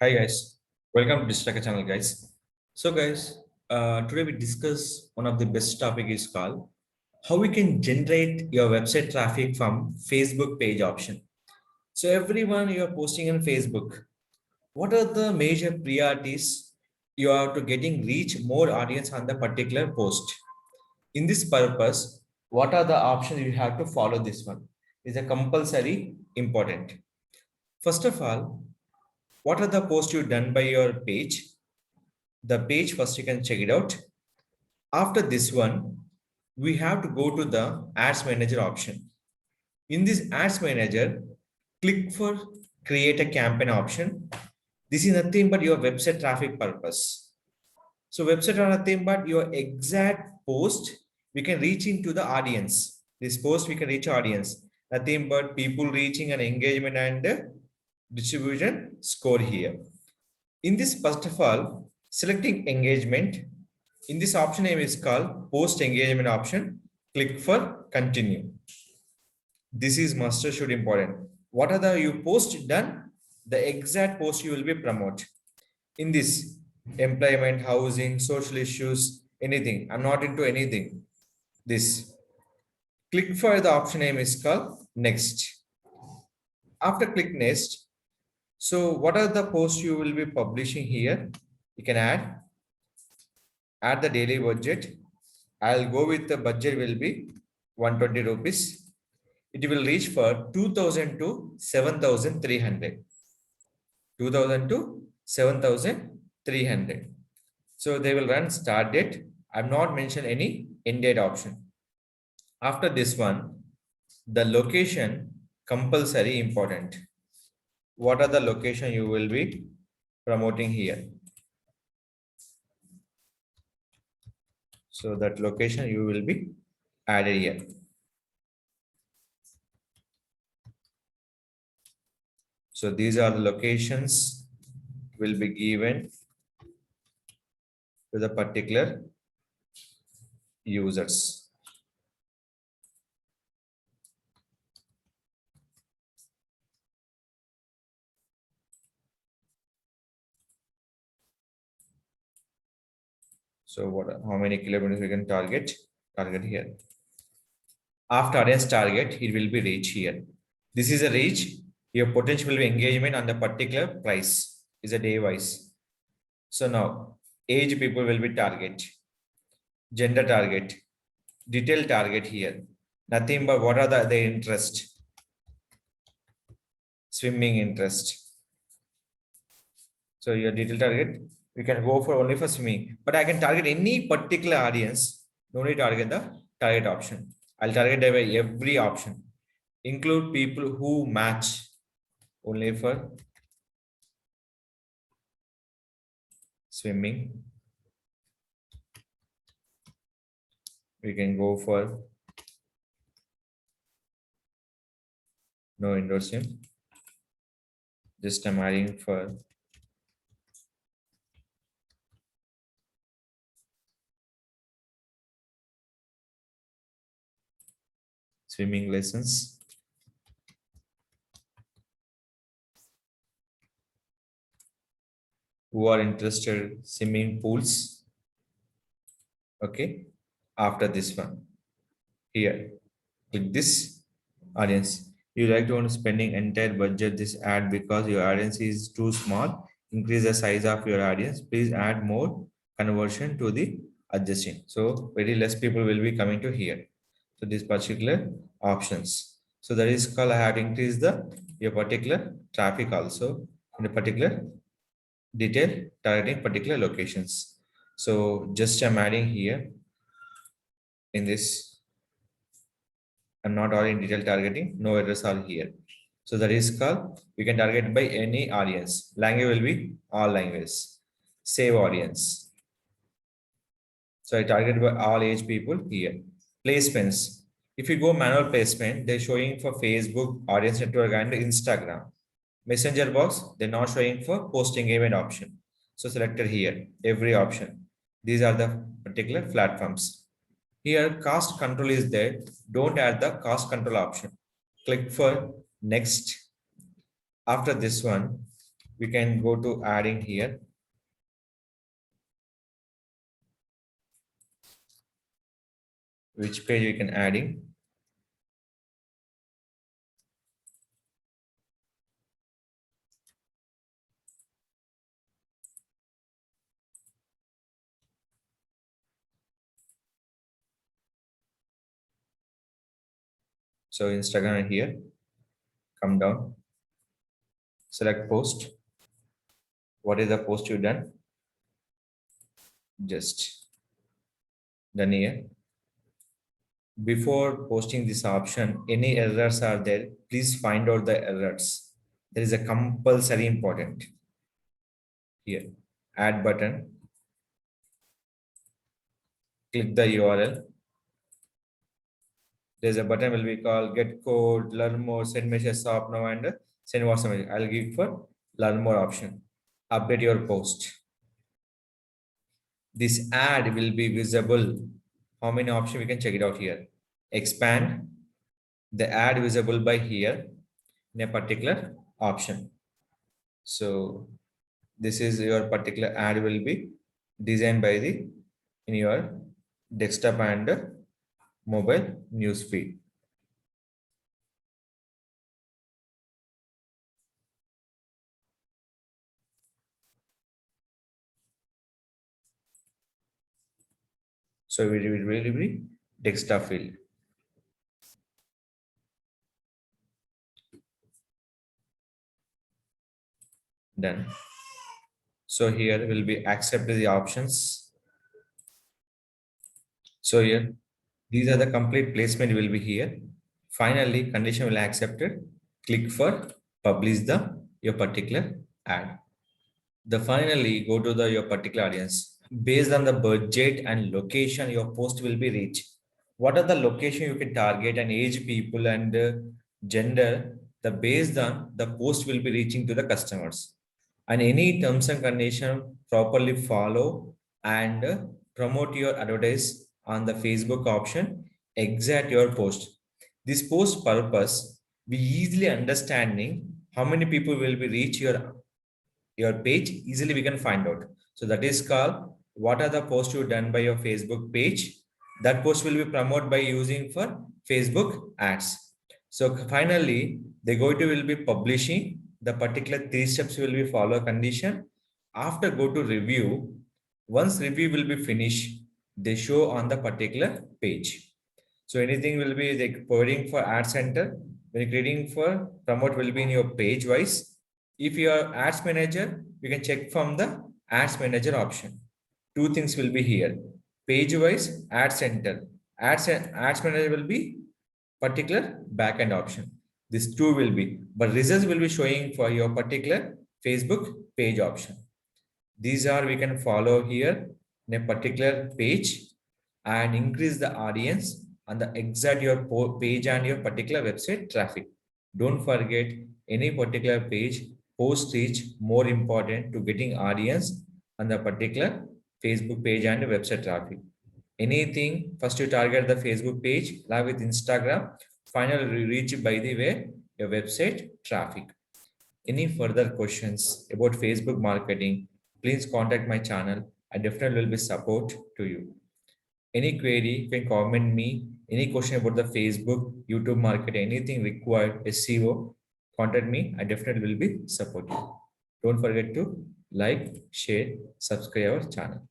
Hi guys, welcome to Distracker channel guys. So guys, today we discuss one of the best topic is called how we can generate your website traffic from Facebook page option. So everyone you are posting on Facebook, what are the major priorities you are to getting reach more audience on the particular post? In this purpose, what are the options you have to follow this one? Is a compulsory important. First of all, what are the posts you done by your page? The page first you can check it out. After this one, we have to go to the ads manager option. In this ads manager, click for create a campaign option. This is nothing but your website traffic purpose. So website are nothing but your exact post we can reach into the audience. This post we can reach audience, nothing but people reaching an engagement and distribution score here. In this, first of all, selecting engagement. In this option name is called post engagement option. Click for continue. This is must should important. What are the you post done? The exact post you will be promote. In this employment, housing, social issues, anything. I'm not into anything. This. Click for the option name is called next. After click next, so what are the posts you will be publishing here? You can add the daily budget. I'll go with the budget will be 120 rupees. It will reach for 2000 to 7300. 2000 to 7300. So they will run start date. I've not mentioned any end date option. After this one, the location compulsory important. What are the location you will be promoting here? So that location you will be added here. So these are the locations will be given to the particular users. So how many kilometers we can target here. After audience target, it will be reach here. This is a reach. Your potential will be engagement on the particular price is a day wise. So now age people will be target, gender target, detail target here. Nothing but what are the interest, swimming interest. So your detail target, we can go for only for swimming, but I can target any particular audience. No need to target the target option. I'll target every option, include people who match only for swimming. We can go for no indoor swim. Just I'm adding for swimming lessons. Who are interested swimming pools. Okay. After this one here, click this audience. You like to want spending entire budget this ad because your audience is too small. Increase the size of your audience. Please add more conversion to the adjusting. So very less people will be coming to here. So these particular options. So that is called I have to increase your particular traffic also in a particular detail targeting particular locations. So just I'm adding here in this. I'm not all in detail targeting, no errors are here. So that is called we can target by any audience. Language will be all languages. Save audience. So I target by all age people here. Placements. If you go manual placement, they're showing for Facebook, audience network, and Instagram. Messenger box, they're not showing for post engagement option. So selected here, every option. These are the particular platforms. Here, cost control is there. Don't add the cost control option. Click for next. After this one, we can go to adding here. Which page we can adding. So Instagram here, come down, select post. What is the post you done? Just done here. Before posting this option, any errors are there, please find out the errors. There is a compulsory important here. Add button, click the URL. There's a button will be called get code, learn more, send message, stop now, and send WhatsApp message. I'll give for learn more option. Update your post. This ad will be visible. How many options we can check it out here? Expand the ad visible by here in a particular option. So this is your particular ad will be designed by the in your desktop and mobile news feed. So it will really be desktop field. Done. So here will be accept the options. So here, these are the complete placement will be here. Finally, condition will accept it. Click for publish the your particular ad. The finally go to the your particular audience. Based on the budget and location, your post will be reached. What are the location you can target and age people and gender? The based on the post will be reaching to the customers. And any terms and condition properly follow and promote your advertise on the Facebook option, exact your post. This post purpose, we easily understanding how many people will be reach your page, easily we can find out. So that is called what are the posts you done by your Facebook page. That post will be promoted by using for Facebook ads. So finally, they go to will be publishing the particular 3 steps will be follow condition. After go to review, once review will be finished, they show on the particular page. So anything will be like providing for ad center, when creating for promote will be in your page wise. If you are ads manager, you can check from the ads manager option. Two things will be here. Page wise, ad center. Ads manager will be particular backend option. This two will be, but results will be showing for your particular Facebook page option. These are we can follow here in a particular page and increase the audience on the exact your page and your particular website traffic. Don't forget any particular page post reach more important to getting audience on the particular Facebook page and website traffic. Anything first you target the Facebook page along with Instagram, finally reach by the way your website traffic. Any further questions about Facebook marketing, please contact my channel. I definitely will be support to you. Any query, you can comment me. Any question about the Facebook, YouTube market, anything required, SEO, contact me. I definitely will be support you. Don't forget to like, share, subscribe our channel.